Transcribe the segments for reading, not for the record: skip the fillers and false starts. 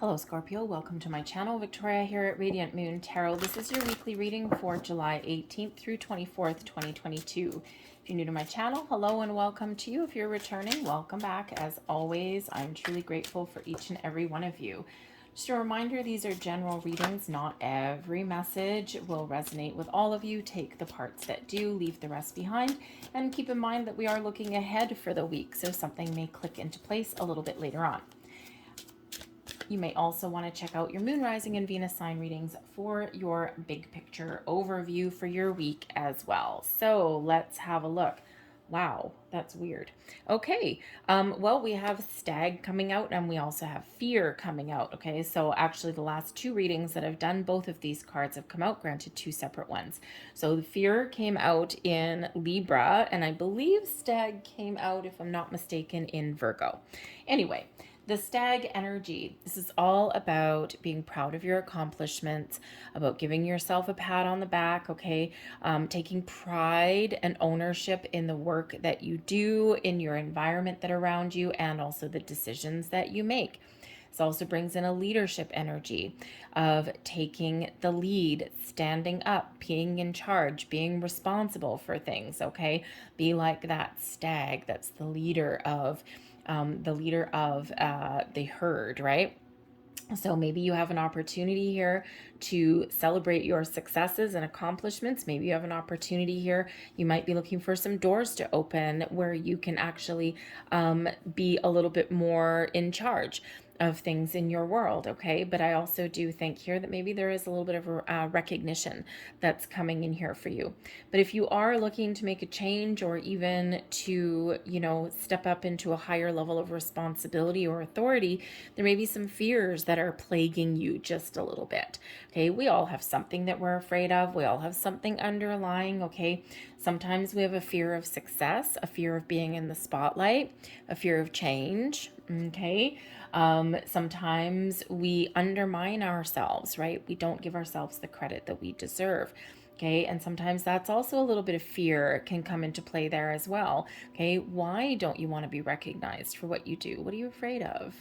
Hello Scorpio, welcome to my channel. Victoria here at Radiant Moon Tarot. This is your weekly reading for July 18th through 24th, 2022. If you're new to my channel, hello and welcome to you. If you're returning, welcome back. As always, I'm truly grateful for each and every one of you. Just a reminder, these are general readings. Not every message will resonate with all of you. Take the parts that do, leave the rest behind, and keep in mind that we are looking ahead for the week, so something may click into place a little bit later on. You may also want to check out your moon, rising, and Venus sign readings for your big picture overview for your week as well. So let's have a look. Wow, that's weird. Okay, well, we have Stag coming out and we also have Fear coming out, okay? So actually the last two readings that I've done, both of these cards have come out, granted two separate ones. So the Fear came out in Libra, and I believe Stag came out, if I'm not mistaken, in Virgo. Anyway, the Stag energy, this is all about being proud of your accomplishments, about giving yourself a pat on the back, okay? Taking pride and ownership in the work that you do, in your environment that around you, and also the decisions that you make. This also brings in a leadership energy of taking the lead, standing up, being in charge, being responsible for things, okay? Be like that stag that's the leader of the herd, right? So maybe you have an opportunity here to celebrate your successes and accomplishments. Maybe you have an opportunity here. You might be looking for some doors to open where you can actually be a little bit more in charge of things in your world, okay? But I also do think here that maybe there is a little bit of a recognition that's coming in here for you. But if you are looking to make a change, or even to, step up into a higher level of responsibility or authority, there may be some fears that are plaguing you just a little bit, okay? We all have something that we're afraid of. We all have something underlying, okay? Sometimes we have a fear of success, a fear of being in the spotlight, a fear of change, okay? Sometimes we undermine ourselves, right? We don't give ourselves the credit that we deserve. Okay, and sometimes that's also a little bit of fear can come into play there as well. Okay, why don't you want to be recognized for what you do? What are you afraid of?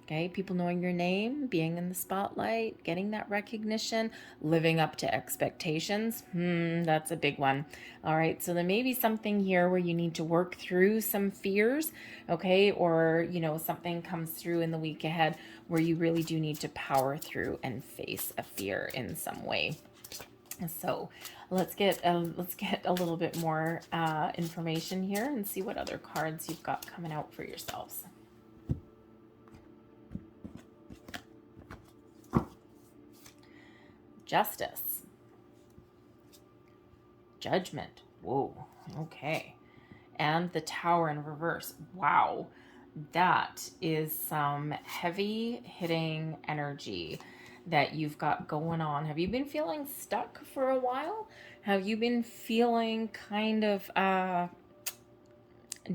Okay, people knowing your name, being in the spotlight, getting that recognition, living up to expectations. That's a big one. All right, so there may be something here where you need to work through some fears, okay, or, something comes through in the week ahead where you really do need to power through and face a fear in some way. So let's get a little bit more information here and see what other cards you've got coming out for yourselves. Justice. Judgment. Whoa. Okay. And the Tower in reverse. Wow. That is some heavy hitting energy that you've got going on. Have you been feeling stuck for a while? Have you been feeling kind of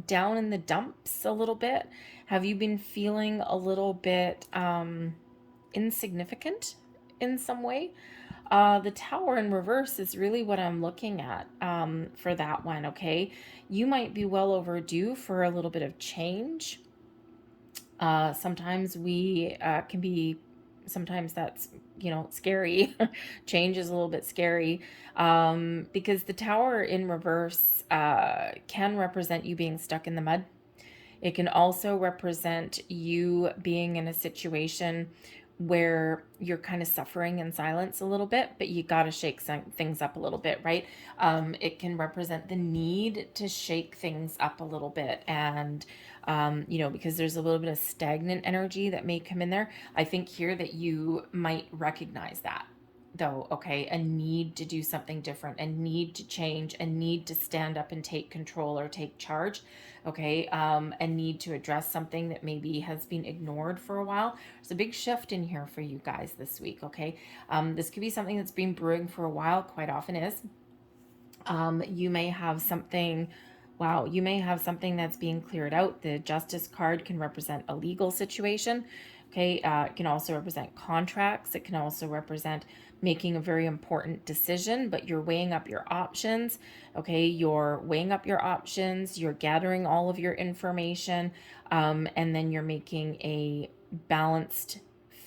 down in the dumps a little bit? Have you been feeling a little bit insignificant in some way? The Tower in reverse is really what I'm looking at for that one, okay? You might be well overdue for a little bit of change. Sometimes we can be, sometimes that's, scary. Change is a little bit scary because the Tower in reverse can represent you being stuck in the mud. It can also represent you being in a situation where you're kind of suffering in silence a little bit, but you got to shake some things up a little bit, right? It can represent the need to shake things up a little bit. And, because there's a little bit of stagnant energy that may come in there. I think here that you might recognize that, though, okay? A need to do something different, a need to change, a need to stand up and take control or take charge, okay? A need to address something that maybe has been ignored for a while. There's a big shift in here for you guys this week, okay? This could be something that's been brewing for a while, quite often is. You may have something... Wow, you may have something that's being cleared out. The Justice card can represent a legal situation. Okay, it can also represent contracts. It can also represent making a very important decision, but you're weighing up your options. Okay, you're weighing up your options. You're gathering all of your information, and then you're making a balanced,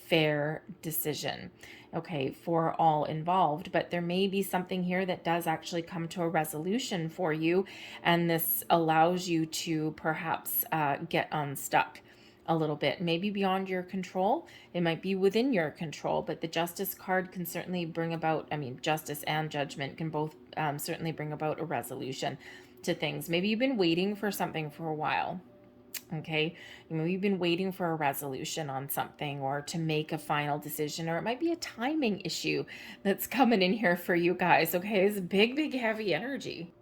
fair decision, okay, for all involved. But there may be something here that does actually come to a resolution for you, and this allows you to perhaps get unstuck a little bit, maybe beyond your control. It might be within your control, but the Justice card can certainly bring about, I mean, justice and judgment can both certainly bring about a resolution to things. Maybe you've been waiting for something for a while. Okay, you've been waiting for a resolution on something, or to make a final decision, or it might be a timing issue that's coming in here for you guys. Okay, it's big, big, heavy energy.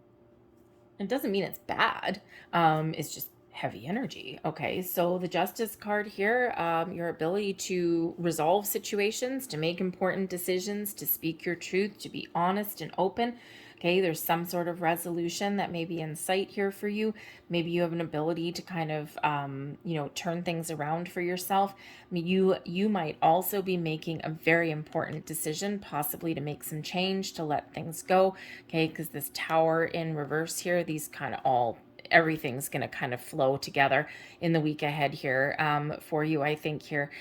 It doesn't mean it's bad. It's just heavy energy. Okay, so the Justice card here, your ability to resolve situations, to make important decisions, to speak your truth, to be honest and open. Okay, there's some sort of resolution that may be in sight here for you. Maybe you have an ability to kind of, turn things around for yourself. I mean, you might also be making a very important decision, possibly to make some change, to let things go. Okay, because this Tower in reverse here, these kind of all everything's going to kind of flow together in the week ahead here for you. I think here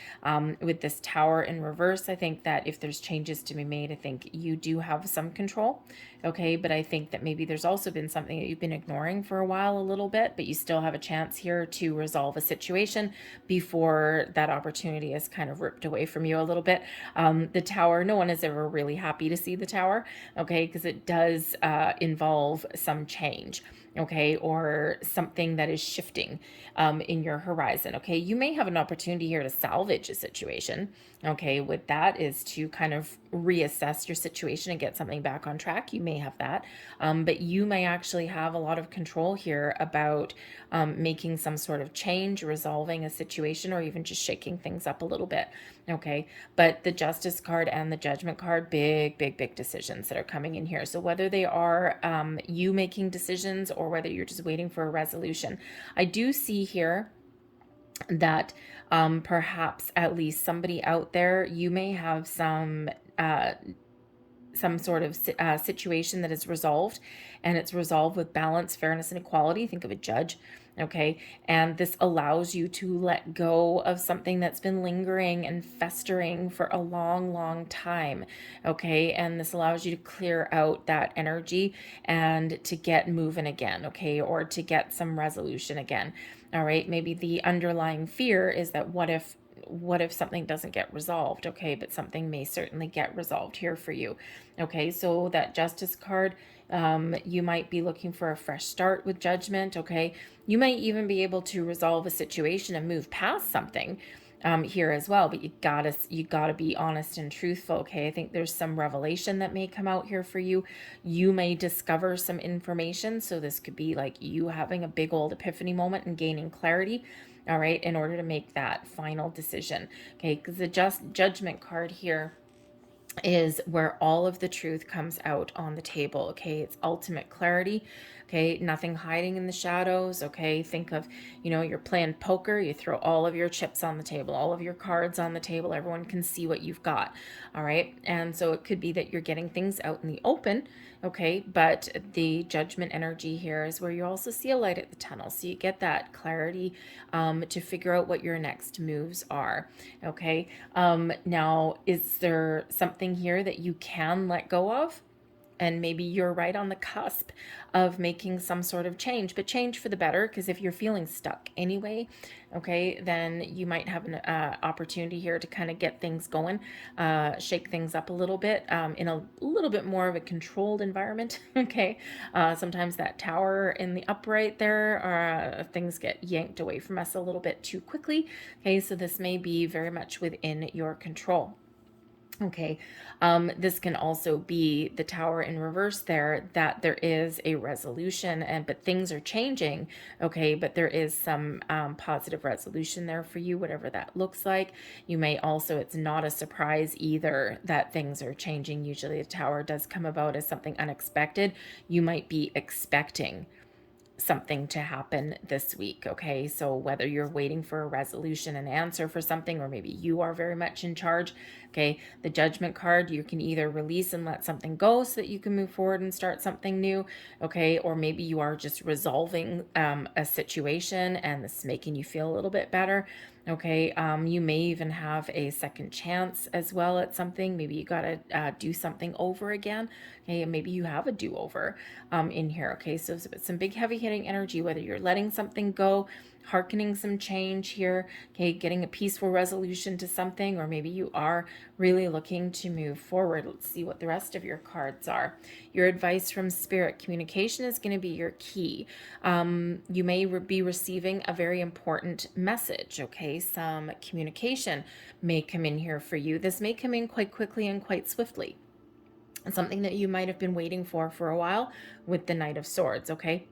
with this Tower in reverse, I think that if there's changes to be made, I think you do have some control. Okay, but I think that maybe there's also been something that you've been ignoring for a while a little bit, but you still have a chance here to resolve a situation before that opportunity is kind of ripped away from you a little bit. The Tower, no one is ever really happy to see the Tower, okay, because it does involve some change, okay, or something that is shifting in your horizon. Okay, you may have an opportunity here to salvage a situation. Okay, with that is to kind of reassess your situation and get something back on track. You may have that, but you may actually have a lot of control here about making some sort of change, resolving a situation, or even just shaking things up a little bit. Okay, but the Justice card and the Judgment card, big, big, big decisions that are coming in here. So whether they are you making decisions, or whether you're just waiting for a resolution, I do see here that perhaps at least somebody out there, you may have some sort of situation that is resolved, and it's resolved with balance, fairness, and equality. Think of a judge. Okay, and this allows you to let go of something that's been lingering and festering for a long, long time. Okay, and this allows you to clear out that energy and to get moving again. Okay, or to get some resolution again. All right, maybe the underlying fear is that what if something doesn't get resolved? Okay, but something may certainly get resolved here for you. Okay, so that Justice card, you might be looking for a fresh start with Judgment. Okay, you might even be able to resolve a situation and move past something here as well, but you gotta be honest and truthful. Okay, I think there's some revelation that may come out here for you. You may discover some information, so this could be like you having a big old epiphany moment and gaining clarity, all right, in order to make that final decision. Okay, because the Judgment card here is where all of the truth comes out on the table. Okay, it's ultimate clarity. Okay, nothing hiding in the shadows. Okay, think of, you're playing poker, you throw all of your chips on the table, all of your cards on the table, everyone can see what you've got. All right, and so it could be that you're getting things out in the open. Okay, but the Judgment energy here is where you also see a light at the tunnel, so you get that clarity to figure out what your next moves are. Okay, now, is there something here that you can let go of? And maybe you're right on the cusp of making some sort of change, but change for the better, because if you're feeling stuck anyway, okay, then you might have an opportunity here to kind of get things going, shake things up a little bit in a little bit more of a controlled environment. Okay, sometimes that Tower in the upright there, things get yanked away from us a little bit too quickly. Okay, so this may be very much within your control. Okay, this can also be the Tower in reverse there, that there is a resolution, but things are changing. Okay, but there is some positive resolution there for you, whatever that looks like. You may also, it's not a surprise either that things are changing. Usually the Tower does come about as something unexpected. You might be expecting something to happen this week. Okay, so whether you're waiting for a resolution, an answer for something, or maybe you are very much in charge, Okay, the Judgment card, you can either release and let something go so that you can move forward and start something new. Okay, or maybe you are just resolving a situation and this is making you feel a little bit better. Okay, you may even have a second chance as well at something. Maybe you got to do something over again. Okay, maybe you have a do-over in here. Okay, so some big heavy hitting energy, whether you're letting something go, hearkening some change here, okay, getting a peaceful resolution to something, or maybe you are really looking to move forward. Let's see what the rest of your cards are. Your advice from Spirit: communication is going to be your key. You may be receiving a very important message, okay? Some communication may come in here for you. This may come in quite quickly and quite swiftly. Something that you might have been waiting for a while with the Knight of Swords, okay?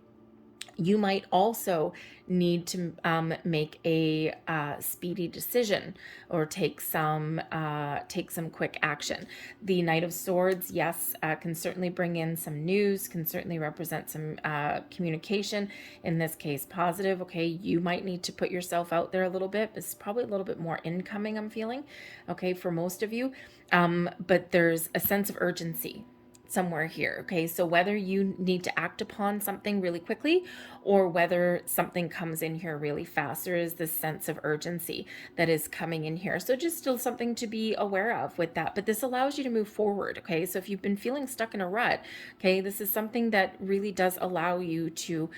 You might also need to make a speedy decision or take some quick action. The Knight of Swords, yes, can certainly bring in some news, can certainly represent some communication, in this case positive. Okay, you might need to put yourself out there a little bit. It's probably a little bit more incoming, I'm feeling, okay, for most of you, but there's a sense of urgency somewhere here. Okay, so whether you need to act upon something really quickly or whether something comes in here really fast, there is this sense of urgency that is coming in here. So just still something to be aware of with that, but this allows you to move forward. Okay, so if you've been feeling stuck in a rut, okay, this is something that really does allow you to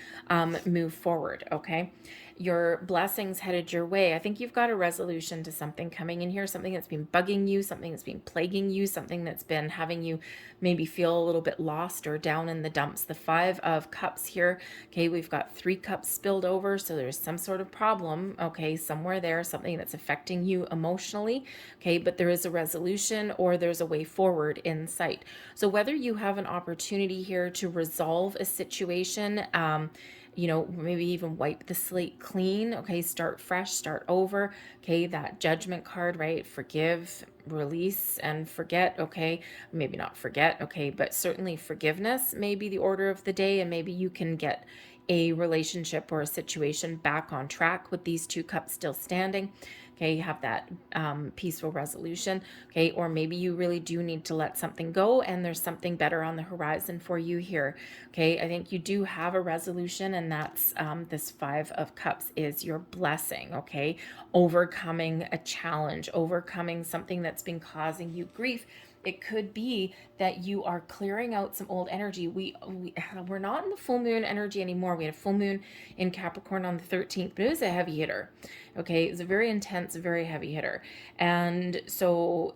move forward. Okay, your blessings headed your way. I think you've got a resolution to something coming in here, something that's been bugging you, something that's been plaguing you, something that's been having you maybe feel a little bit lost or down in the dumps. The Five of Cups here, okay, we've got 3 cups spilled over, so there's some sort of problem, okay, somewhere there, something that's affecting you emotionally, okay, but there is a resolution or there's a way forward in sight. So whether you have an opportunity here to resolve a situation, maybe even wipe the slate clean, okay, start fresh, start over, okay, that Judgment card, right, forgive, release, and forget, okay, maybe not forget, okay, but certainly forgiveness may be the order of the day, and maybe you can get a relationship or a situation back on track with these 2 cups still standing. Okay, you have that peaceful resolution. Okay, or maybe you really do need to let something go and there's something better on the horizon for you here. Okay, I think you do have a resolution, and that's this 5 of Cups is your blessing. Okay, overcoming a challenge, overcoming something that's been causing you grief. It could be that you are clearing out some old energy. We're not in the full moon energy anymore. We had a full moon in Capricorn on the 13th, but it was a heavy hitter. Okay, it was a very intense, very heavy hitter. And so,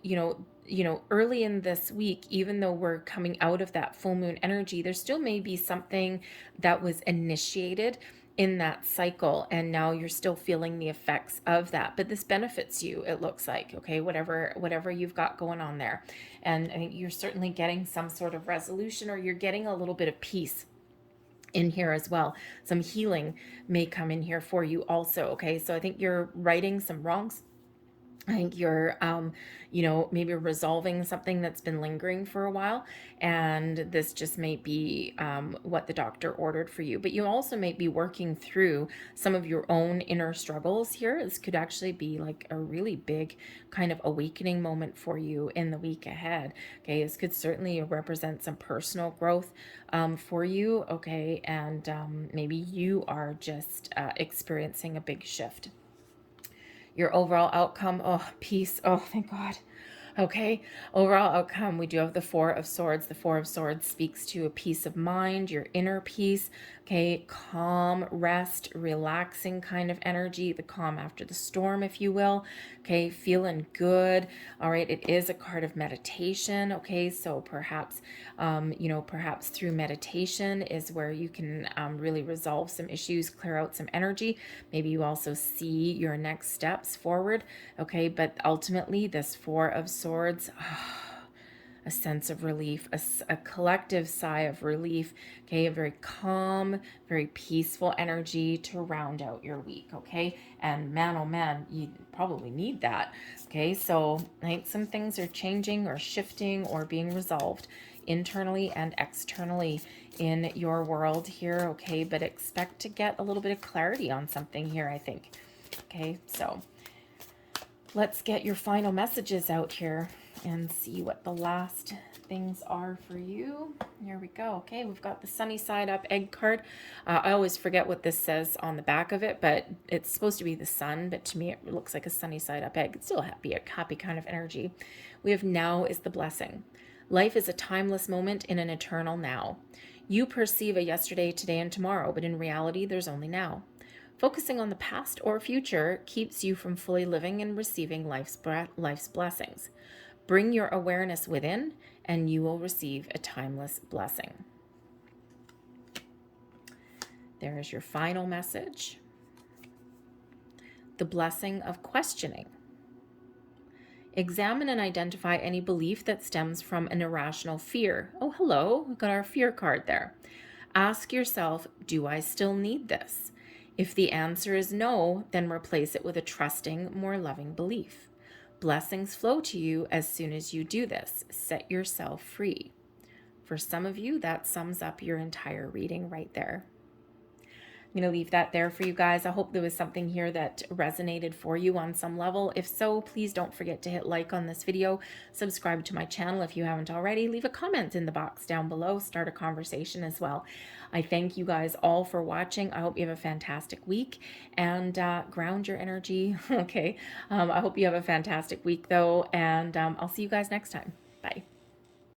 early in this week, even though we're coming out of that full moon energy, there still may be something that was initiated in that cycle, and now you're still feeling the effects of that, but this benefits you, it looks like, okay, whatever you've got going on there. And I think you're certainly getting some sort of resolution, or you're getting a little bit of peace in here as well. Some healing may come in here for you also. Okay, so I think you're righting some wrongs. I think you're, maybe resolving something that's been lingering for a while, and this just may be what the doctor ordered for you. But you also may be working through some of your own inner struggles here. This could actually be like a really big kind of awakening moment for you in the week ahead. Okay, this could certainly represent some personal growth for you. Okay, and maybe you are just experiencing a big shift. Your overall outcome, oh, peace, oh, thank God. Okay, overall outcome, we do have the Four of Swords. The Four of Swords speaks to a peace of mind, your inner peace, okay, calm, rest, relaxing kind of energy, the calm after the storm, if you will, okay, feeling good. All right, it is a card of meditation, okay, so perhaps, perhaps through meditation is where you can really resolve some issues, clear out some energy. Maybe you also see your next steps forward, okay, but ultimately this Four of Swords, a sense of relief, a collective sigh of relief, okay, a very calm, very peaceful energy to round out your week, okay, and man, oh man, you probably need that, okay, so I think some things are changing or shifting or being resolved internally and externally in your world here, okay, but expect to get a little bit of clarity on something here, I think, okay, so let's get your final messages out here. and see what the last things are for you. Here we go. Okay, we've got the sunny side up egg card. I always forget what this says on the back of it, but it's supposed to be the sun, but to me it looks like a sunny side up egg. It's still a happy kind of energy. We have now is the blessing. Life is a timeless moment in an eternal now. You perceive a yesterday, today, and tomorrow, but in reality, there's only now. Focusing on the past or future keeps you from fully living and receiving life's blessings. Bring your awareness within, and you will receive a timeless blessing. There is your final message. The blessing of questioning. Examine and identify any belief that stems from an irrational fear. Oh, hello, we've got our fear card there. Ask yourself, do I still need this? If the answer is no, then replace it with a trusting, more loving belief. Blessings flow to you as soon as you do this. Set yourself free. For some of you, that sums up your entire reading right there. I'm going to leave that there for you guys. I hope there was something here that resonated for you on some level. If so, please don't forget to hit like on this video, subscribe to my channel if you haven't already, leave a comment in the box down below, start a conversation as well. I thank you guys all for watching. I hope you have a fantastic week, and ground your energy. Okay. I hope you have a fantastic week though, and I'll see you guys next time. Bye.